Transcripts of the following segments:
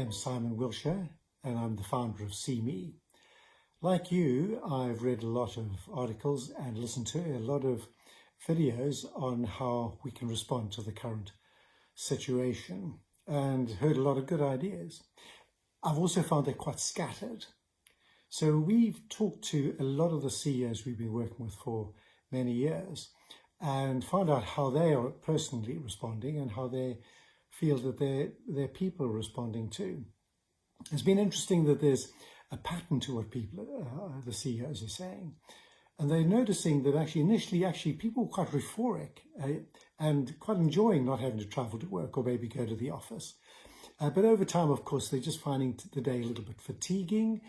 name's Simon Wilshire and I'm the founder of See.me. Like you, I've read a lot of articles and listened to a lot of videos on how we can respond to the current situation and heard a lot of good ideas. I've also found they're quite scattered. So we've talked to a lot of the CEOs we've been working with for many years and found out how they are personally responding and how they feel that their people are responding too. It's been interesting that there's a pattern to what people, the CEOs are saying. And they're noticing that initially people were quite euphoric and quite enjoying not having to travel to work or maybe go to the office. But over time, of course, they're just finding the day a little bit fatiguing,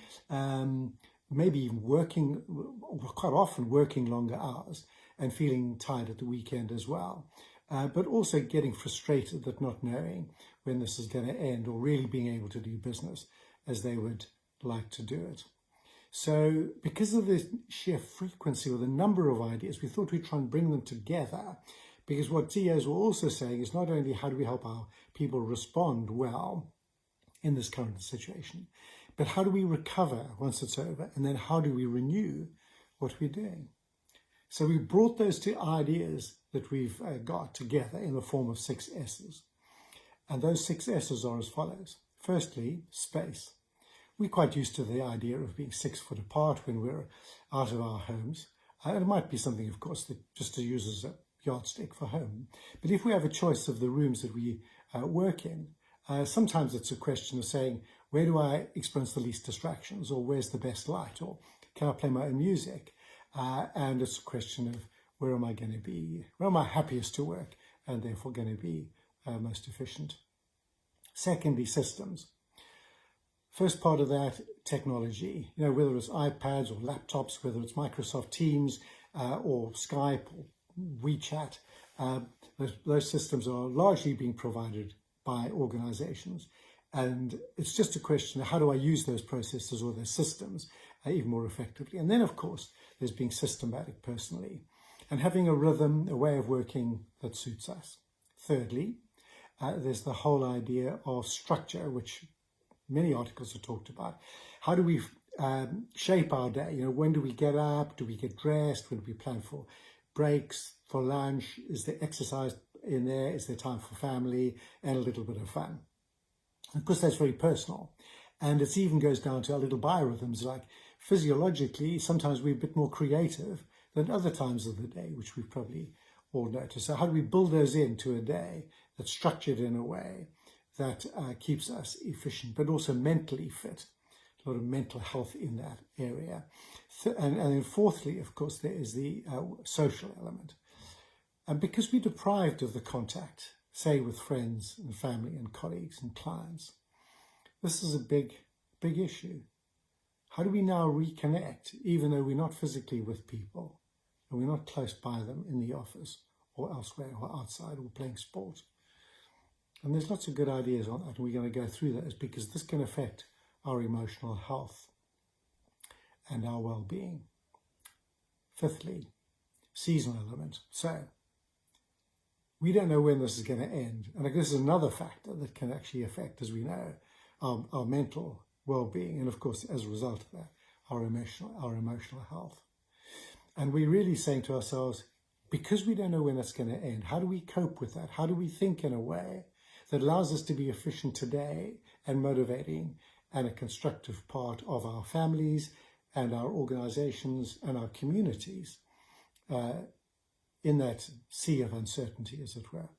maybe even quite often working longer hours and feeling tired at the weekend as well. But also getting frustrated at not knowing when this is going to end or really being able to do business as they would like to do it. So because of the sheer frequency or the number of ideas, we thought we'd try and bring them together, because what CEOs were also saying is not only how do we help our people respond well in this current situation, but how do we recover once it's over, and then how do we renew what we're doing. So we brought those two ideas that we've got together in the form of 6 S's. And those 6 S's are as follows. Firstly, space. We're quite used to the idea of being 6 foot apart when we're out of our homes. It might be something, of course, that just to use as a yardstick for home. But if we have a choice of the rooms that we work in, sometimes it's a question of saying, where do I experience the least distractions? Or where's the best light? Or can I play my own music? And it's a question of where am I going to be? Where am I happiest to work? And therefore going to be most efficient. Secondly, systems. First part of that, technology. Whether it's iPads or laptops, whether it's Microsoft Teams or Skype or WeChat, those systems are largely being provided by organizations. And it's just a question of how do I use those processes or those systems even more effectively. And then, of course, there's being systematic personally and having a rhythm, a way of working that suits us. Thirdly, there's the whole idea of structure, which many articles have talked about. How do we shape our day? When do we get up? Do we get dressed? When do we plan for breaks, for lunch? Is there exercise in there? Is there time for family and a little bit of fun? Of course, that's very personal. And it even goes down to our little biorhythms, like physiologically, sometimes we're a bit more creative than other times of the day, which we've probably all noticed. So how do we build those into a day that's structured in a way that keeps us efficient, but also mentally fit? A lot of mental health in that area. And then fourthly, of course, there is the social element. And because we're deprived of the contact, say with friends and family and colleagues and clients, this is a big issue. How do we now reconnect, even though we're not physically with people and we're not close by them in the office or elsewhere or outside or playing sport? And there's lots of good ideas on that, and we're going to go through those because this can affect our emotional health and our well-being. Fifthly, seasonal element. So we don't know when this is going to end. And this is another factor that can actually affect, as we know, our mental well-being, and of course, as a result of that, our emotional health. And we're really saying to ourselves, because we don't know when it's going to end, how do we cope with that? How do we think in a way that allows us to be efficient today and motivating and a constructive part of our families and our organizations and our communities in that sea of uncertainty, as it were?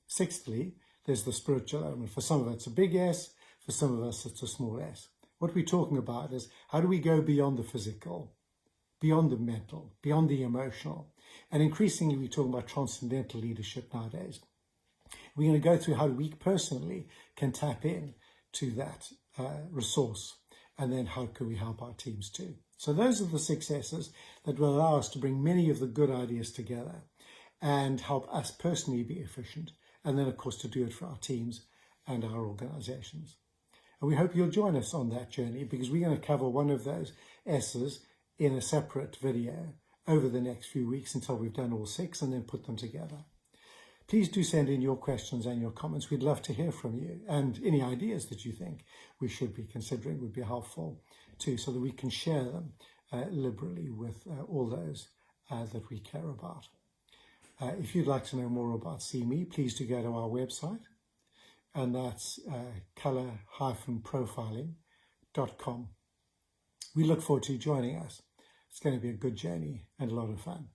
Sixthly, there's the spiritual element. For some of us, it's a big S. For some of us, it's a small s. What we're talking about is how do we go beyond the physical, beyond the mental, beyond the emotional? And increasingly, we're talking about transcendental leadership nowadays. We're going to go through how we personally can tap in to that resource, and then how can we help our teams too. So those are the 6 S's that will allow us to bring many of the good ideas together and help us personally be efficient, and then of course to do it for our teams and our organizations. And we hope you'll join us on that journey, because we're going to cover one of those S's in a separate video over the next few weeks until we've done all 6 and then put them together. Please do send in your questions and your comments. We'd love to hear from you, and any ideas that you think we should be considering would be helpful too, so that we can share them liberally with all those that we care about. If you'd like to know more about CME, please do go to our website, and that's colour-profiling.com. We look forward to you joining us. It's going to be a good journey and a lot of fun.